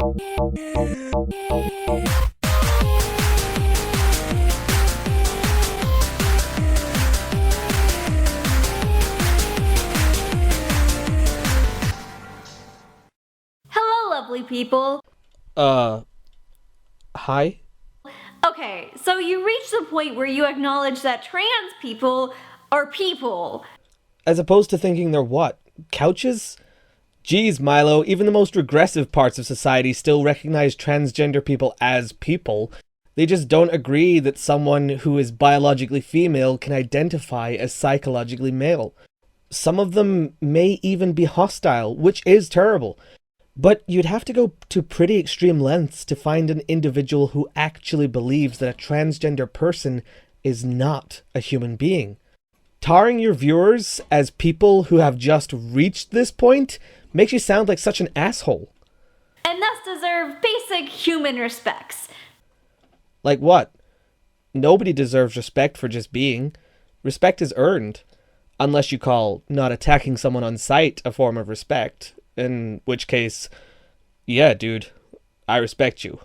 Hello, lovely people. Hi? Okay, so you reach the point where you acknowledge that trans people are people. As opposed to thinking they're what? Couches? Geez, Milo, even the most regressive parts of society still recognize transgender people as people. They just don't agree that someone who is biologically female can identify as psychologically male. Some of them may even be hostile, which is terrible. But you'd have to go to pretty extreme lengths to find an individual who actually believes that a transgender person is not a human being. Tarring your viewers as people who have just reached this point makes you sound like such an asshole. And thus deserve basic human respects. Like what? Nobody deserves respect for just being. Respect is earned. Unless you call not attacking someone on sight a form of respect. In which case, yeah, dude, I respect you.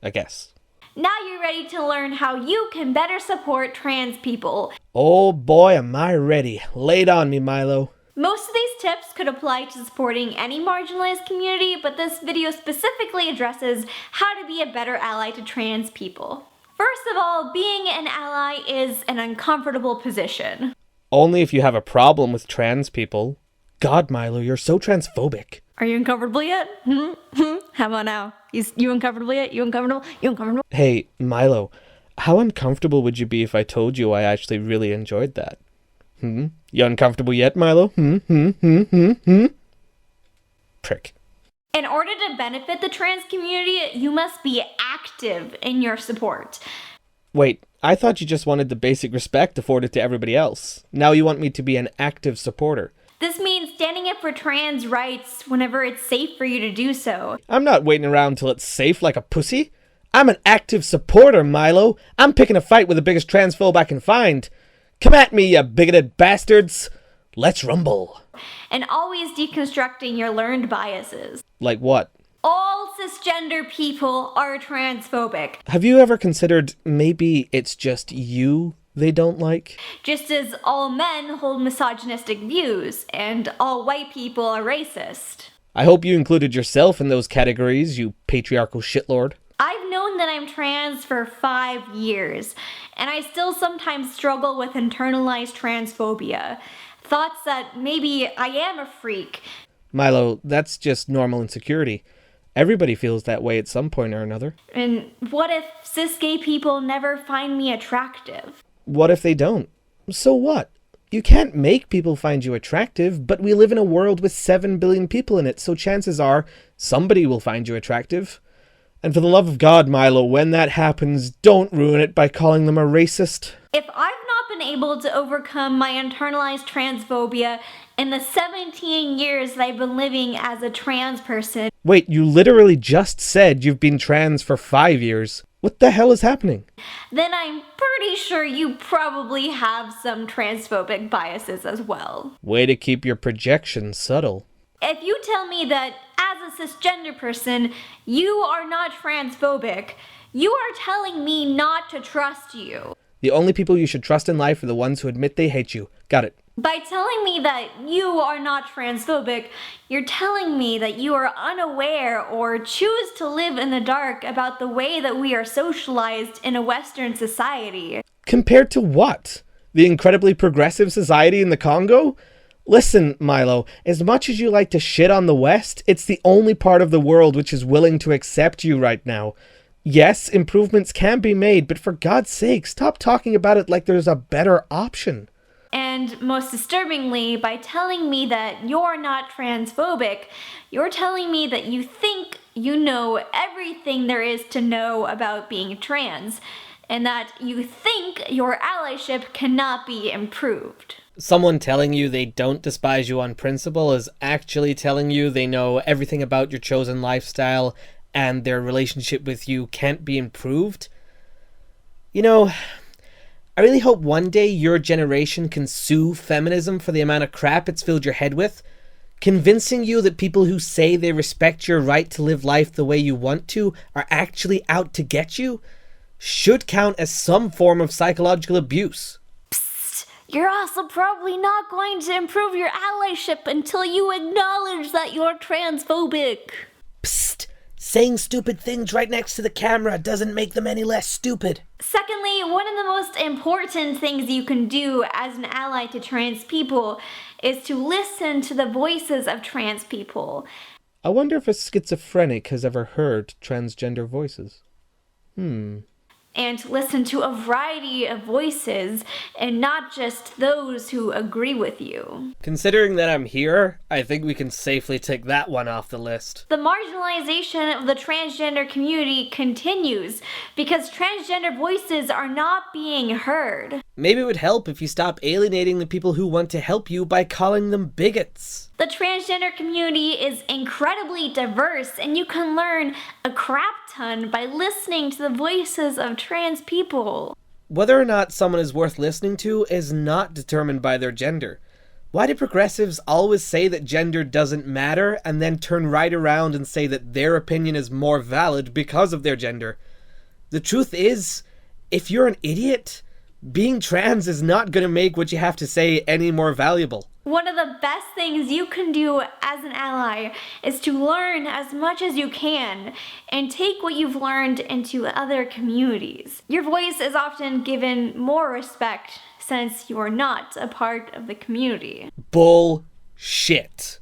I guess. Now you're ready to learn how you can better support trans people. Oh boy, am I ready. Lay it on me, Milo. Most of these tips could apply to supporting any marginalized community, but this video specifically addresses how to be a better ally to trans people. First of all, being an ally is an uncomfortable position. Only if you have a problem with trans people. God, Milo, you're so transphobic. Are you uncomfortable yet? How about now? You uncomfortable yet? You uncomfortable? You uncomfortable? Hey, Milo, how uncomfortable would you be if I told you I actually really enjoyed that? You uncomfortable yet, Milo? Prick. In order to benefit the trans community, you must be active in your support. Wait, I thought you just wanted the basic respect afforded to everybody else. Now you want me to be an active supporter. This means standing up for trans rights whenever it's safe for you to do so. I'm not waiting around till it's safe like a pussy. I'm an active supporter, Milo. I'm picking a fight with the biggest transphobe I can find. Come at me, you bigoted bastards. Let's rumble. And always deconstructing your learned biases. Like what? All cisgender people are transphobic. Have you ever considered maybe it's just you they don't like? Just as all men hold misogynistic views, and all white people are racist. I hope you included yourself in those categories, you patriarchal shitlord. I've known that I'm trans for 5 years, and I still sometimes struggle with internalized transphobia. Thoughts that maybe I am a freak. Milo, that's just normal insecurity. Everybody feels that way at some point or another. And what if cis gay people never find me attractive? What if they don't? So what? You can't make people find you attractive, but we live in a world with 7 billion people in it, so chances are somebody will find you attractive. And for the love of God, Milo, when that happens, don't ruin it by calling them a racist. If I've not been able to overcome my internalized transphobia in the 17 years that I've been living as a trans person... Wait, you literally just said you've been trans for 5 years. What the hell is happening? Then I'm pretty sure you probably have some transphobic biases as well. Way to keep your projections subtle. If you tell me that as a cisgender person, you are not transphobic, you are telling me not to trust you. The only people you should trust in life are the ones who admit they hate you. Got it. By telling me that you are not transphobic, you're telling me that you are unaware or choose to live in the dark about the way that we are socialized in a Western society. Compared to what? The incredibly progressive society in the Congo? Listen, Milo, as much as you like to shit on the West, it's the only part of the world which is willing to accept you right now. Yes, improvements can be made, but for God's sake, stop talking about it like there's a better option. And most disturbingly, by telling me that you're not transphobic, you're telling me that you think you know everything there is to know about being trans, and that you think your allyship cannot be improved. Someone telling you they don't despise you on principle is actually telling you they know everything about your chosen lifestyle and their relationship with you can't be improved? You know, I really hope one day your generation can sue feminism for the amount of crap it's filled your head with. Convincing you that people who say they respect your right to live life the way you want to are actually out to get you should count as some form of psychological abuse. Psst, you're also probably not going to improve your allyship until you acknowledge that you're transphobic. Psst! Saying stupid things right next to the camera doesn't make them any less stupid. Secondly, one of the most important things you can do as an ally to trans people is to listen to the voices of trans people. I wonder if a schizophrenic has ever heard transgender voices. And to listen to a variety of voices and not just those who agree with you. Considering that I'm here, I think we can safely take that one off the list. The marginalization of the transgender community continues because transgender voices are not being heard. Maybe it would help if you stop alienating the people who want to help you by calling them bigots. The transgender community is incredibly diverse, and you can learn a crap ton by listening to the voices of trans people. Whether or not someone is worth listening to is not determined by their gender. Why do progressives always say that gender doesn't matter and then turn right around and say that their opinion is more valid because of their gender? The truth is, if you're an idiot, being trans is not going to make what you have to say any more valuable. One of the best things you can do as an ally is to learn as much as you can and take what you've learned into other communities. Your voice is often given more respect since you're not a part of the community. Bullshit.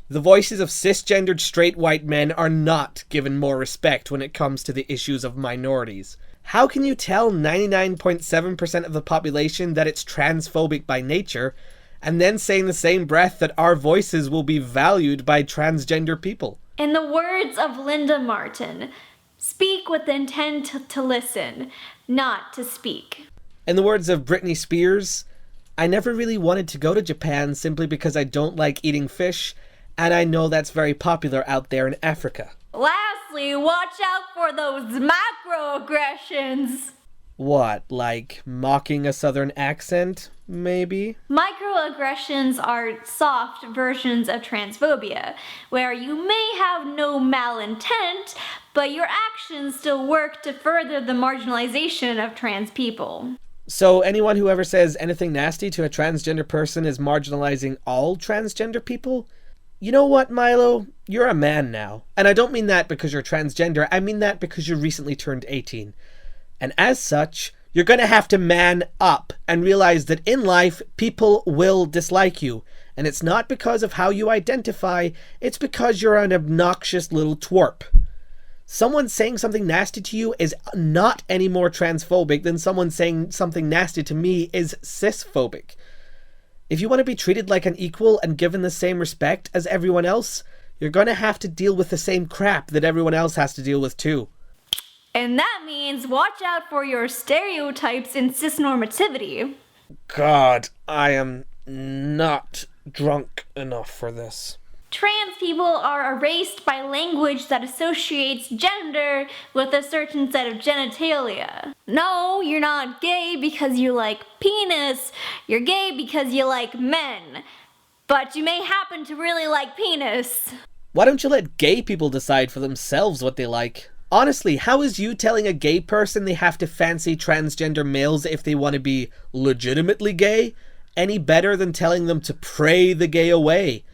The voices of cisgendered straight white men are not given more respect when it comes to the issues of minorities. How can you tell 99.7% of the population that it's transphobic by nature, and then say in the same breath that our voices will be valued by transgender people? In the words of Linda Martin, speak with intent to listen, not to speak. In the words of Britney Spears, I never really wanted to go to Japan simply because I don't like eating fish, and I know that's very popular out there in Africa. Lastly, watch out for those microaggressions. What, like mocking a southern accent, maybe? Microaggressions are soft versions of transphobia, where you may have no malintent, but your actions still work to further the marginalization of trans people. So anyone who ever says anything nasty to a transgender person is marginalizing all transgender people? You know what, Milo? You're a man now. And I don't mean that because you're transgender, I mean that because you recently turned 18. And as such, you're gonna have to man up and realize that in life, people will dislike you. And it's not because of how you identify, it's because you're an obnoxious little twerp. Someone saying something nasty to you is not any more transphobic than someone saying something nasty to me is cisphobic. If you want to be treated like an equal and given the same respect as everyone else, you're gonna have to deal with the same crap that everyone else has to deal with too. And that means watch out for your stereotypes in cisnormativity. God, I am not drunk enough for this. Trans people are erased by language that associates gender with a certain set of genitalia. No, you're not gay because you like penis. You're gay because you like men. But you may happen to really like penis. Why don't you let gay people decide for themselves what they like? Honestly, how is you telling a gay person they have to fancy transgender males if they want to be legitimately gay any better than telling them to pray the gay away?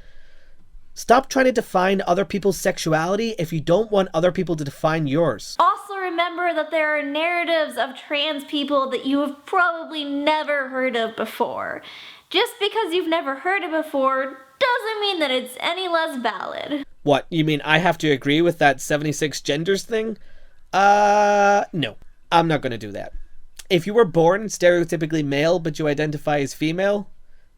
Stop trying to define other people's sexuality if you don't want other people to define yours. Also remember that there are narratives of trans people that you have probably never heard of before. Just because you've never heard it before doesn't mean that it's any less valid. What, you mean I have to agree with that 76 genders thing? No. I'm not gonna do that. If you were born stereotypically male but you identify as female,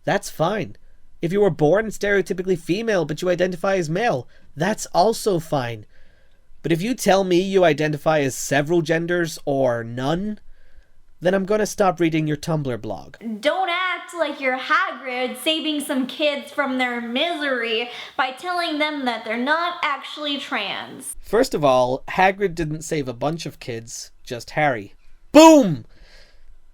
that's fine. If you were born stereotypically female but you identify as male, that's also fine. But if you tell me you identify as several genders or none, then I'm gonna stop reading your Tumblr blog. Don't act like you're Hagrid saving some kids from their misery by telling them that they're not actually trans. First of all, Hagrid didn't save a bunch of kids, just Harry. Boom!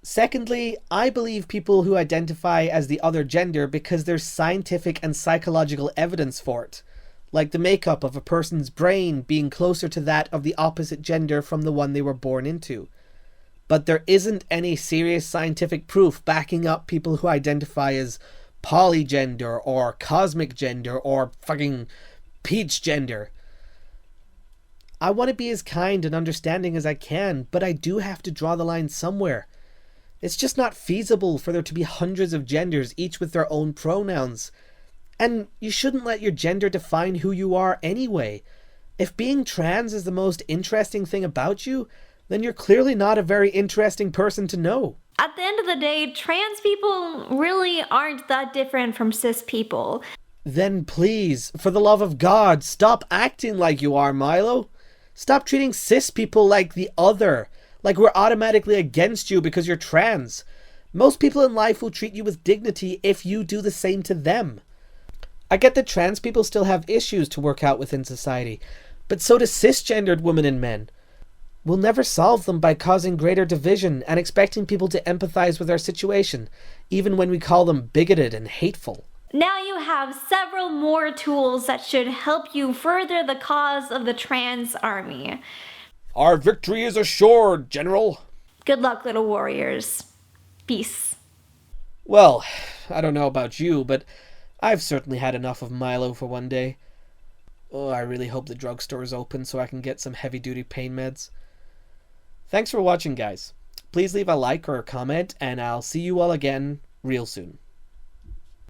Secondly, I believe people who identify as the other gender because there's scientific and psychological evidence for it, like the makeup of a person's brain being closer to that of the opposite gender from the one they were born into. But there isn't any serious scientific proof backing up people who identify as polygender or cosmic gender or fucking peach gender. I want to be as kind and understanding as I can, but I do have to draw the line somewhere. It's just not feasible for there to be hundreds of genders, each with their own pronouns. And you shouldn't let your gender define who you are anyway. If being trans is the most interesting thing about you, then you're clearly not a very interesting person to know. At the end of the day, trans people really aren't that different from cis people. Then please, for the love of God, stop acting like you are, Milo. Stop treating cis people like the other, like we're automatically against you because you're trans. Most people in life will treat you with dignity if you do the same to them. I get that trans people still have issues to work out within society, but so do cisgendered women and men. We'll never solve them by causing greater division and expecting people to empathize with our situation, even when we call them bigoted and hateful. Now you have several more tools that should help you further the cause of the trans army. Our victory is assured, General. Good luck, little warriors. Peace. Well, I don't know about you, but I've certainly had enough of Milo for one day. Oh, I really hope the drugstore is open so I can get some heavy-duty pain meds. Thanks for watching, guys. Please leave a like or a comment, and I'll see you all again real soon.